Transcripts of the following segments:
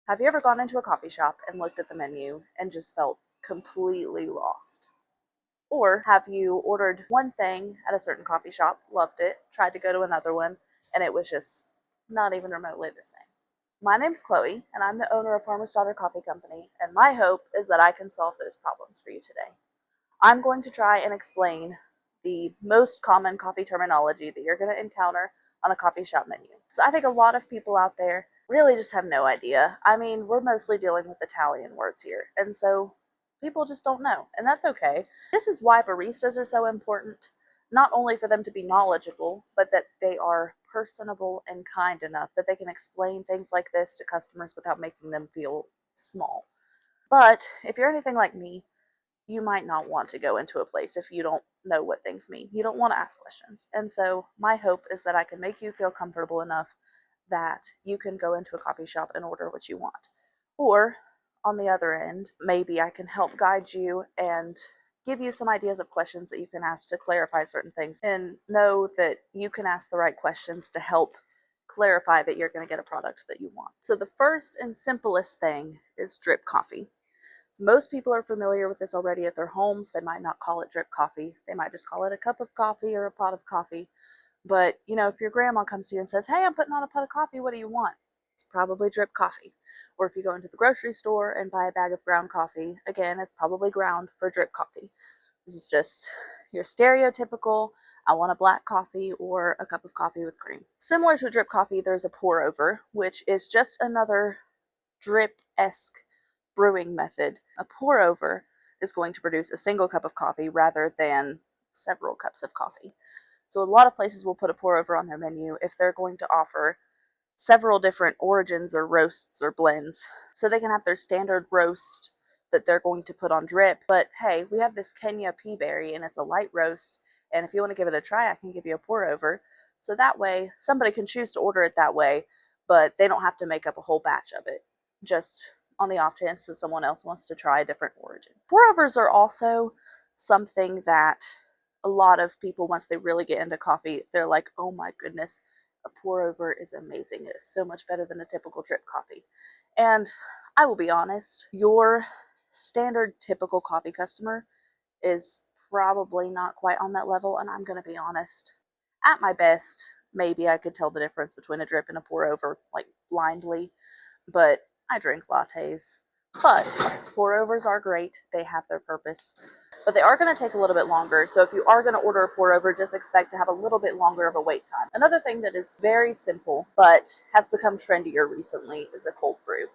Have you ever gone into a coffee shop and looked at the menu and just felt completely lost? Or have you ordered one thing at a certain coffee shop, loved it, tried to go to another one, and it was just not even remotely the same? My name's Chloe, and I'm the owner of Farmer's Daughter Coffee Company, and my hope is that I can solve those problems for you today. I'm going to try and explain the most common coffee terminology that you're going to encounter on a coffee shop menu. So I think a lot of people out there really just have no idea. I mean, we're mostly dealing with Italian words here, and so people just don't know, and that's okay. This is why baristas are so important, not only for them to be knowledgeable, but that they are personable and kind enough that they can explain things like this to customers without making them feel small. But if you're anything like me, you might not want to go into a place if you don't know what things mean. You don't want to ask questions. And so my hope is that I can make you feel comfortable enough that you can go into a coffee shop and order what you want. Or on the other end, maybe I can help guide you and give you some ideas of questions that you can ask to clarify certain things, and know that you can ask the right questions to help clarify that you're going to get a product that you want. So the first and simplest thing is drip coffee. Most people are familiar with this already at their homes. They might not call it drip coffee. They might just call it a cup of coffee or a pot of coffee. But, if your grandma comes to you and says, "Hey, I'm putting on a pot of coffee, what do you want?" It's probably drip coffee. Or if you go into the grocery store and buy a bag of ground coffee, again, it's probably ground for drip coffee. This is just your stereotypical, I want a black coffee or a cup of coffee with cream. Similar to drip coffee, there's a pour over, which is just another drip-esque brewing method. A pour over is going to produce a single cup of coffee rather than several cups of coffee. So a lot of places will put a pour over on their menu if they're going to offer several different origins or roasts or blends. So they can have their standard roast that they're going to put on drip. But hey, we have this Kenya pea berry and it's a light roast. And if you want to give it a try, I can give you a pour over. So that way somebody can choose to order it that way, but they don't have to make up a whole batch of it. Just on the off chance that someone else wants to try a different origin. Pour overs are also something that a lot of people, once they really get into coffee, they're like, oh my goodness, a pour over is amazing. It is so much better than a typical drip coffee. And I will be honest, your standard typical coffee customer is probably not quite on that level, and I'm going to be honest. At my best, maybe I could tell the difference between a drip and a pour over, like blindly, but I drink lattes. But pour overs are great. They have their purpose. But they are going to take a little bit longer. So if you are going to order a pour over, just expect to have a little bit longer of a wait time. Another thing that is very simple but has become trendier recently is a cold brew.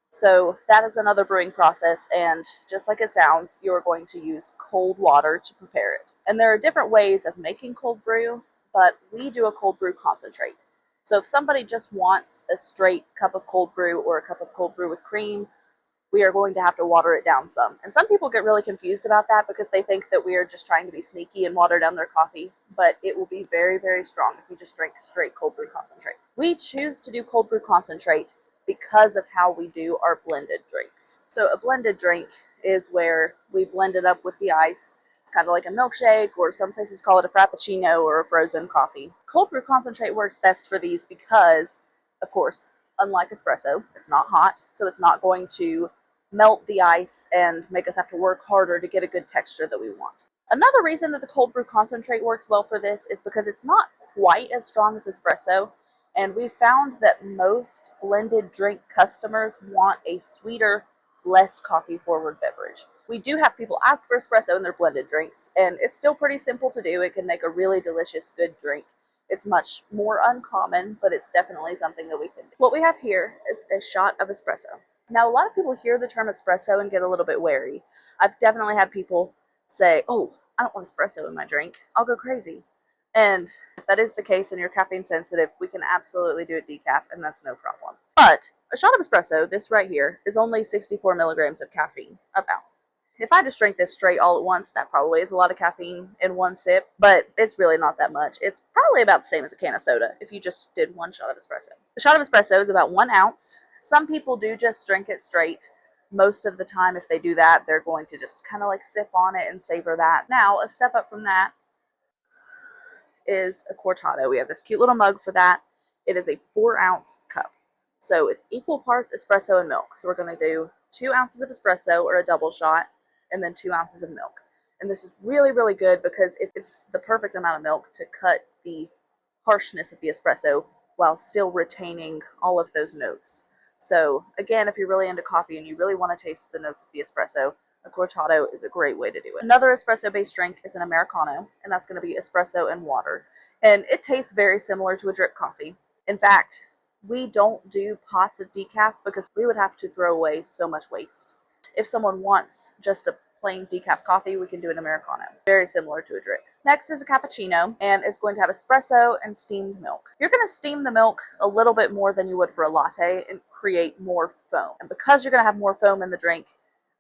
So that is another brewing process, and just like it sounds, you are going to use cold water to prepare it. And there are different ways of making cold brew, but we do a cold brew concentrate. So if somebody just wants a straight cup of cold brew or a cup of cold brew with cream, we are going to have to water it down some. And some people get really confused about that because they think that we are just trying to be sneaky and water down their coffee, but it will be very, very strong if you just drink straight cold brew concentrate. We choose to do cold brew concentrate because of how we do our blended drinks. So a blended drink is where we blend it up with the ice. It's kind of like a milkshake, or some places call it a frappuccino or a frozen coffee. Cold brew concentrate works best for these because, of course, unlike espresso, it's not hot, so it's not going to melt the ice and make us have to work harder to get a good texture that we want. Another reason that the cold brew concentrate works well for this is because it's not quite as strong as espresso, and we found that most blended drink customers want a sweeter, less coffee-forward beverage. We do have people ask for espresso in their blended drinks, and it's still pretty simple to do. It can make a really delicious, good drink. It's much more uncommon, but it's definitely something that we can do. What we have here is a shot of espresso. Now, a lot of people hear the term espresso and get a little bit wary. I've definitely had people say, "Oh, I don't want espresso in my drink. I'll go crazy." And if that is the case and you're caffeine sensitive, we can absolutely do it decaf, and that's no problem. But a shot of espresso, this right here, is only 64 milligrams of caffeine, about. If I just drink this straight all at once, that probably is a lot of caffeine in one sip, but it's really not that much. It's probably about the same as a can of soda if you just did one shot of espresso. A shot of espresso is about 1 ounce. Some people do just drink it straight. Most of the time, if they do that, they're going to just kind of like sip on it and savor that. Now, a step up from that is a cortado. We have this cute little mug for that. It is a 4-ounce cup. So it's equal parts espresso and milk. So we're going to do 2 ounces of espresso, or a double shot, and then 2 ounces of milk. And this is really, really good because it's the perfect amount of milk to cut the harshness of the espresso while still retaining all of those notes. So again, if you're really into coffee and you really want to taste the notes of the espresso, a cortado is a great way to do it. Another espresso-based drink is an Americano, and that's going to be espresso and water. And it tastes very similar to a drip coffee. In fact, we don't do pots of decaf because we would have to throw away so much waste. If someone wants just a plain decaf coffee, we can do an Americano. Very similar to a drip. Next is a cappuccino, and it's going to have espresso and steamed milk. You're going to steam the milk a little bit more than you would for a latte and create more foam. And because you're going to have more foam in the drink,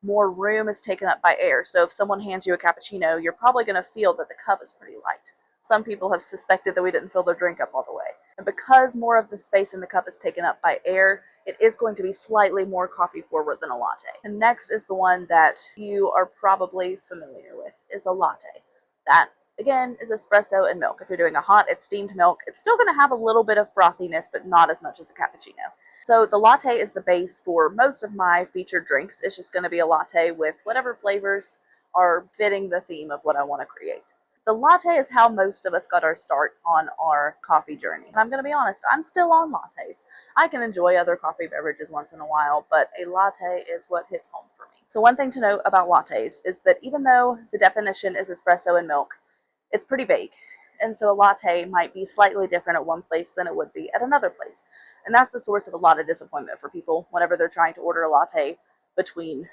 more room is taken up by air. So if someone hands you a cappuccino, you're probably going to feel that the cup is pretty light. Some people have suspected that we didn't fill their drink up all the way. And because more of the space in the cup is taken up by air, it is going to be slightly more coffee forward than a latte. And next is the one that you are probably familiar with, is a latte. That, again, is espresso and milk. If you're doing a hot, it's steamed milk. It's still going to have a little bit of frothiness, but not as much as a cappuccino. So the latte is the base for most of my featured drinks. It's just going to be a latte with whatever flavors are fitting the theme of what I want to create. The latte is how most of us got our start on our coffee journey. And I'm going to be honest, I'm still on lattes. I can enjoy other coffee beverages once in a while, but a latte is what hits home for me. So one thing to note about lattes is that even though the definition is espresso and milk, it's pretty vague. And so a latte might be slightly different at one place than it would be at another place. And that's the source of a lot of disappointment for people whenever they're trying to order a latte between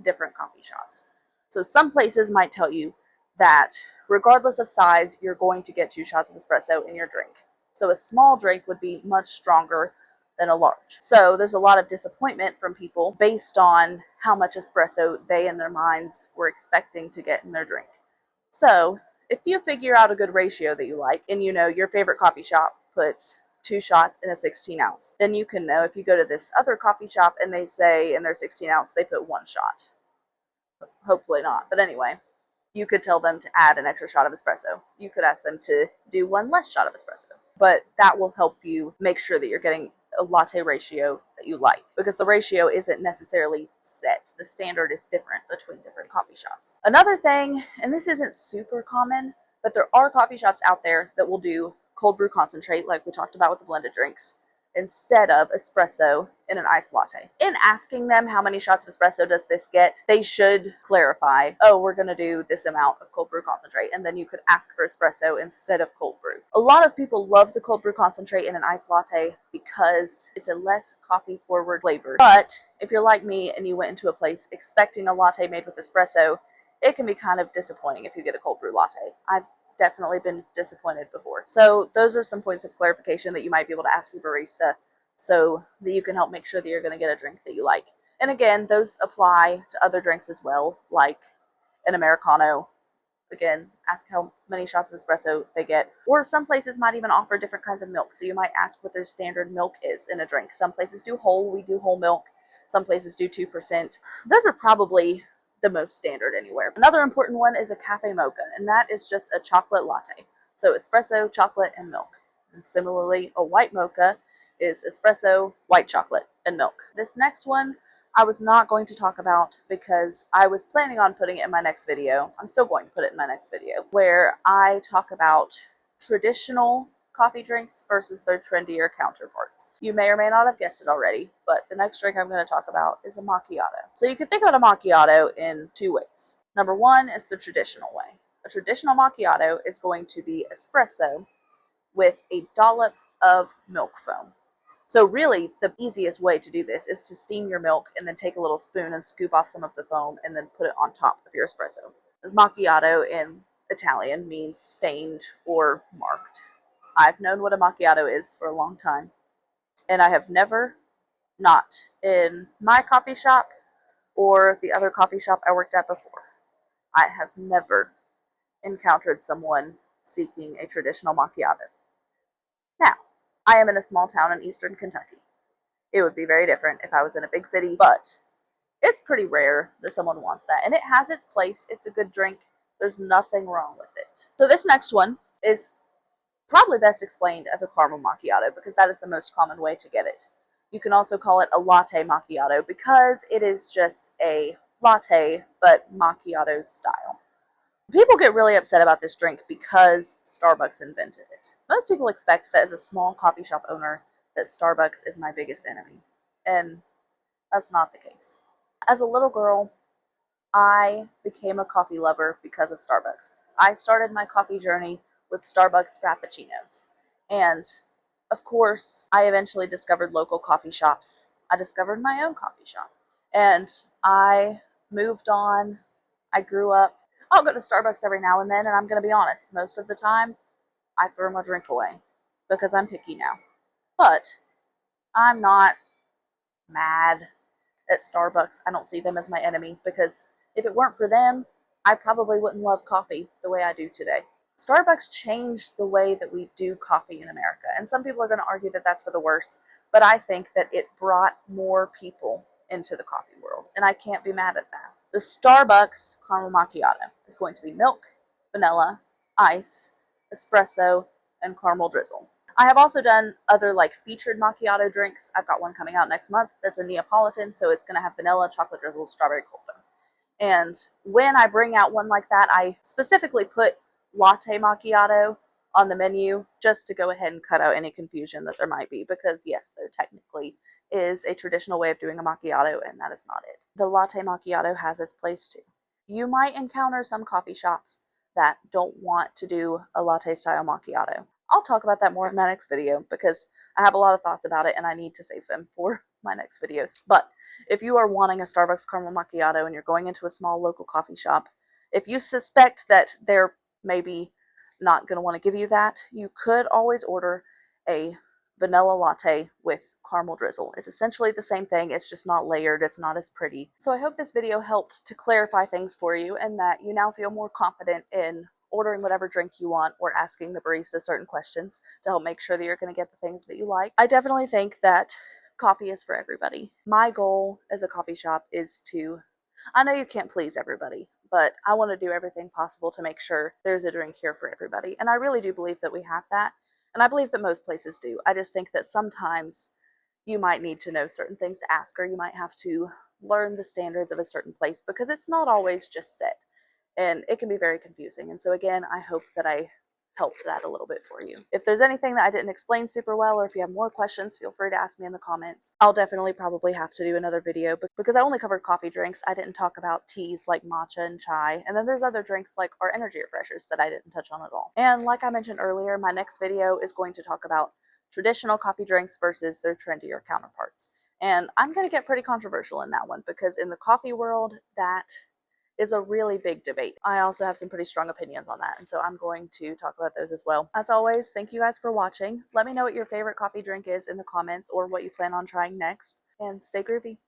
different coffee shops. So some places might tell you that regardless of size, you're going to get 2 shots of espresso in your drink. So a small drink would be much stronger than a large. So there's a lot of disappointment from people based on how much espresso they in their minds were expecting to get in their drink. So if you figure out a good ratio that you like, and you know your favorite coffee shop puts 2 shots in a 16 ounce, then you can know if you go to this other coffee shop and they say in their 16 ounce they put 1 shot. Hopefully not, but anyway. You could tell them to add an extra shot of espresso. You could ask them to do 1 less shot of espresso. But that will help you make sure that you're getting a latte ratio that you like, because the ratio isn't necessarily set. The standard is different between different coffee shops. Another thing, and this isn't super common, but there are coffee shops out there that will do cold brew concentrate, like we talked about with the blended drinks, instead of espresso in an iced latte. In asking them how many shots of espresso does this get, they should clarify, oh, we're going to do this amount of cold brew concentrate, and then you could ask for espresso instead of cold brew. A lot of people love the cold brew concentrate in an iced latte because it's a less coffee forward flavor. But if you're like me and you went into a place expecting a latte made with espresso, it can be kind of disappointing if you get a cold brew latte. I've definitely been disappointed before. So those are some points of clarification that you might be able to ask your barista so that you can help make sure that you're going to get a drink that you like. And again, those apply to other drinks as well, like an Americano. Again, ask how many shots of espresso they get. Or some places might even offer different kinds of milk. So you might ask what their standard milk is in a drink. Some places do whole. We do whole milk. Some places do 2%. Those are probably the most standard anywhere. Another important one is a cafe mocha, and that is just a chocolate latte. So espresso, chocolate, and milk. And similarly, a white mocha is espresso, white chocolate, and milk. This next one I was not going to talk about because I was planning on putting it in my next video. I'm still going to put it in my next video, where I talk about traditional coffee drinks versus their trendier counterparts. You may or may not have guessed it already, but the next drink I'm going to talk about is a macchiato. So you can think about a macchiato in 2 ways. Number 1 is the traditional way. A traditional macchiato is going to be espresso with a dollop of milk foam. So really, the easiest way to do this is to steam your milk and then take a little spoon and scoop off some of the foam and then put it on top of your espresso. Macchiato in Italian means stained or marked. I've known what a macchiato is for a long time, and I have never, not in my coffee shop or the other coffee shop I worked at before, I have never encountered someone seeking a traditional macchiato. Now, I am in a small town in eastern Kentucky. It would be very different if I was in a big city, but it's pretty rare that someone wants that, and it has its place. It's a good drink. There's nothing wrong with it. So this next one is probably best explained as a caramel macchiato because that is the most common way to get it. You can also call it a latte macchiato because it is just a latte, but macchiato style. People get really upset about this drink because Starbucks invented it. Most people expect that as a small coffee shop owner that Starbucks is my biggest enemy, and that's not the case. As a little girl, I became a coffee lover because of Starbucks. I started my coffee journey with Starbucks Frappuccinos. And of course, I eventually discovered local coffee shops. I discovered my own coffee shop. And I moved on. I grew up. I'll go to Starbucks every now and then, and I'm going to be honest, most of the time, I throw my drink away because I'm picky now. But I'm not mad at Starbucks. I don't see them as my enemy because if it weren't for them, I probably wouldn't love coffee the way I do today. Starbucks changed the way that we do coffee in America, and some people are going to argue that that's for the worse, but I think that it brought more people into the coffee world, and I can't be mad at that. The Starbucks caramel macchiato is going to be milk, vanilla, ice, espresso, and caramel drizzle. I have also done other like featured macchiato drinks. I've got one coming out next month that's a Neapolitan, so it's going to have vanilla, chocolate drizzle, strawberry cold foam. And when I bring out one like that, I specifically put latte macchiato on the menu just to go ahead and cut out any confusion that there might be, because yes, there technically is a traditional way of doing a macchiato, and that is not it. The latte macchiato has its place too. You might encounter some coffee shops that don't want to do a latte style macchiato. I'll talk about that more in my next video because I have a lot of thoughts about it and I need to save them for my next videos. But if you are wanting a Starbucks caramel macchiato and you're going into a small local coffee shop, if you suspect that they're maybe not going to want to give you that, you could always order a vanilla latte with caramel drizzle. It's essentially the same thing, it's just not layered, it's not as pretty. So I hope this video helped to clarify things for you and that you now feel more confident in ordering whatever drink you want or asking the barista certain questions to help make sure that you're going to get the things that you like. I definitely think that coffee is for everybody. My goal as a coffee shop is to, I know you can't please everybody, but I want to do everything possible to make sure there's a drink here for everybody. And I really do believe that we have that. And I believe that most places do. I just think that sometimes you might need to know certain things to ask, or you might have to learn the standards of a certain place because it's not always just set. And it can be very confusing. And so again, I hope that I helped that a little bit for you. If there's anything that I didn't explain super well, or if you have more questions, feel free to ask me in the comments. I'll definitely probably have to do another video because I only covered coffee drinks. I didn't talk about teas like matcha and chai. And then there's other drinks like our energy refreshers that I didn't touch on at all. And like I mentioned earlier, my next video is going to talk about traditional coffee drinks versus their trendier counterparts. And I'm going to get pretty controversial in that one because in the coffee world, that is a really big debate. I also have some pretty strong opinions on that, and so I'm going to talk about those as well. As always, thank you guys for watching. Let me know what your favorite coffee drink is in the comments or what you plan on trying next, and stay groovy.